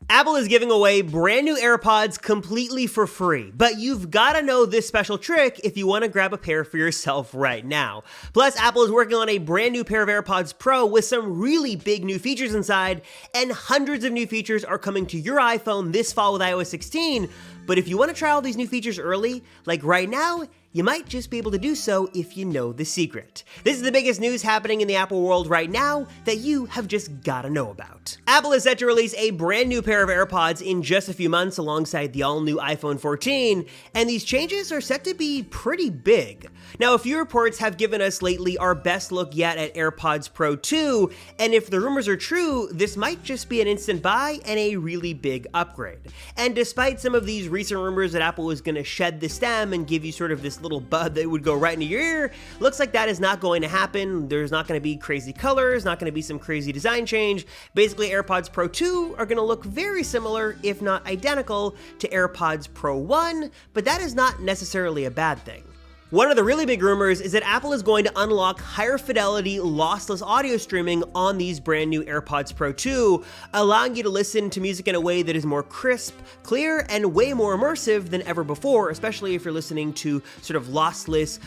Apple is giving away brand new AirPods completely for free, but you've gotta know this special trick if you wanna grab a pair for yourself right now. Plus, Apple is working on a brand new pair of AirPods Pro with some really big new features inside, and hundreds of new features are coming to your iPhone this fall with iOS 16. But if you wanna try all these new features early, like right now, you might just be able to do so if you know the secret. This is the biggest news happening in the Apple world right now that you have just gotta know about. Apple is set to release a brand new pair of AirPods in just a few months alongside the all-new iPhone 14, and these changes are set to be pretty big. Now, a few reports have given us lately our best look yet at AirPods Pro 2, and if the rumors are true, this might just be an instant buy and a really big upgrade. And despite some of these recent rumors that Apple was gonna shed the stem and give you sort of this little bud that would go right into your ear, looks like that is not going to happen. There's not going to be crazy colors, not going to be some crazy design change. Basically, AirPods Pro 2 are going to look very similar, if not identical, to AirPods Pro 1, but that is not necessarily a bad thing. One of the really big rumors is that Apple is going to unlock higher fidelity lossless audio streaming on these brand new AirPods Pro 2, allowing you to listen to music in a way that is more crisp, clear, and way more immersive than ever before, especially if you're listening to sort of lossless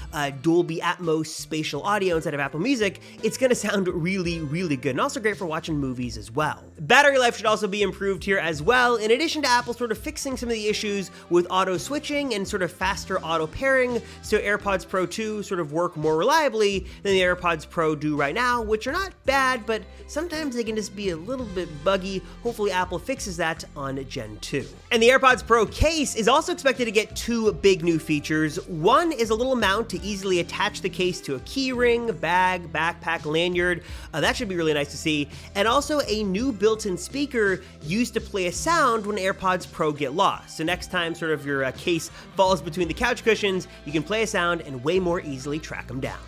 Dolby Atmos spatial audio instead of Apple Music. It's going to sound really, really good, and also great for watching movies as well. Battery life should also be improved here as well, in addition to Apple sort of fixing some of the issues with auto switching and sort of faster auto pairing, so AirPods Pro 2 sort of work more reliably than the AirPods Pro do right now, which are not bad, but sometimes they can just be a little bit buggy. Hopefully Apple fixes that on Gen 2. And the AirPods Pro case is also expected to get two big new features. One is a little mount to easily attach the case to a key ring, bag, backpack, lanyard. That should be really nice to see. And also a new built-in speaker used to play a sound when AirPods Pro get lost. So next time sort of your case falls between the couch cushions, you can play a sound and way more easily track them down.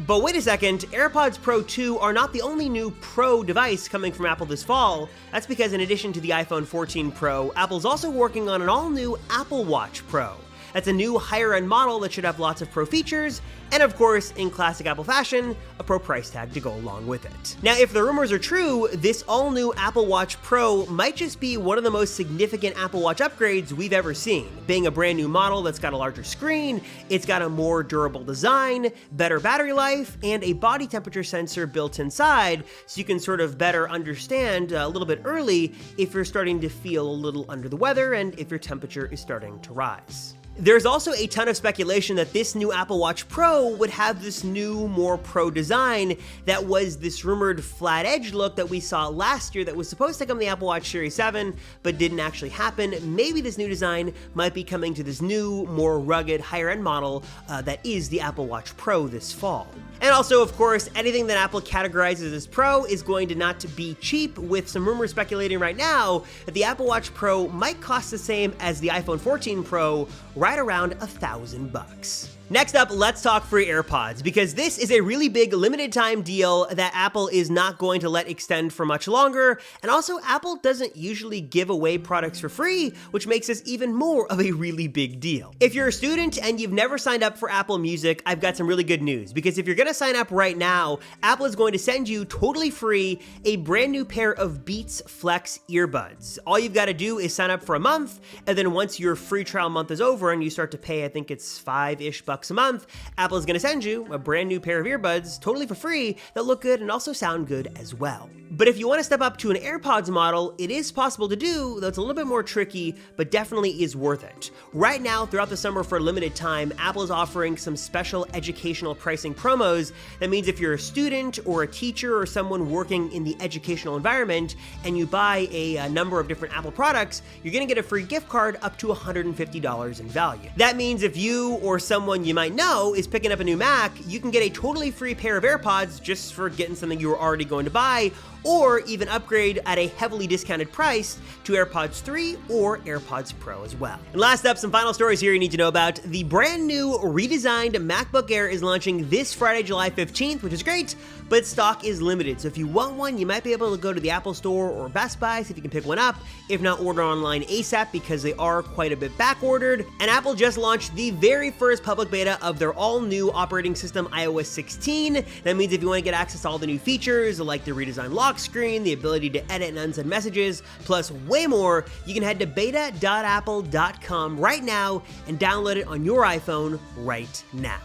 But wait a second, AirPods Pro 2 are not the only new Pro device coming from Apple this fall. That's because in addition to the iPhone 14 Pro, Apple's also working on an all-new Apple Watch Pro. That's a new higher-end model that should have lots of Pro features, and of course, in classic Apple fashion, a Pro price tag to go along with it. Now, if the rumors are true, this all-new Apple Watch Pro might just be one of the most significant Apple Watch upgrades we've ever seen. Being a brand new model that's got a larger screen, it's got a more durable design, better battery life, and a body temperature sensor built inside, so you can sort of better understand a little bit early if you're starting to feel a little under the weather and if your temperature is starting to rise. There's also a ton of speculation that this new Apple Watch Pro would have this new, more pro design that was this rumored flat edge look that we saw last year that was supposed to come to the Apple Watch Series 7, but didn't actually happen. Maybe this new design might be coming to this new, more rugged, higher-end model that is the Apple Watch Pro this fall. And also, of course, anything that Apple categorizes as Pro is going to not be cheap, with some rumors speculating right now that the Apple Watch Pro might cost the same as the iPhone 14 Pro, right around $1,000. Next up, let's talk free AirPods, because this is a really big limited time deal that Apple is not going to let extend for much longer, and also Apple doesn't usually give away products for free, which makes this even more of a really big deal. If you're a student and you've never signed up for Apple Music, I've got some really good news, because if you're gonna sign up right now, Apple is going to send you totally free a brand new pair of Beats Flex earbuds. All you've got to do is sign up for a month, and then once your free trial month is over and you start to pay, I think it's $5-ish a month, Apple is going to send you a brand new pair of earbuds totally for free that look good and also sound good as well. But if you want to step up to an AirPods model, it is possible to do, though it's a little bit more tricky, but definitely is worth it. Right now, throughout the summer for a limited time, Apple is offering some special educational pricing promos. That means if you're a student or a teacher or someone working in the educational environment and you buy a number of different Apple products, you're going to get a free gift card up to $150 in value. That means if you or someone you might know is picking up a new Mac, you can get a totally free pair of AirPods just for getting something you were already going to buy, or even upgrade at a heavily discounted price to AirPods 3 or AirPods Pro as well. And last up, some final stories here you need to know about. The brand new redesigned MacBook Air is launching this Friday, July 15th, which is great, but stock is limited. So if you want one, you might be able to go to the Apple Store or Best Buy, see if you can pick one up. If not, order online ASAP because they are quite a bit back ordered. And Apple just launched the very first public beta of their all-new operating system, iOS 16. That means if you want to get access to all the new features, like the redesigned lock lock screen, the ability to edit and unsend messages, plus way more, you can head to beta.apple.com right now and download it on your iPhone right now.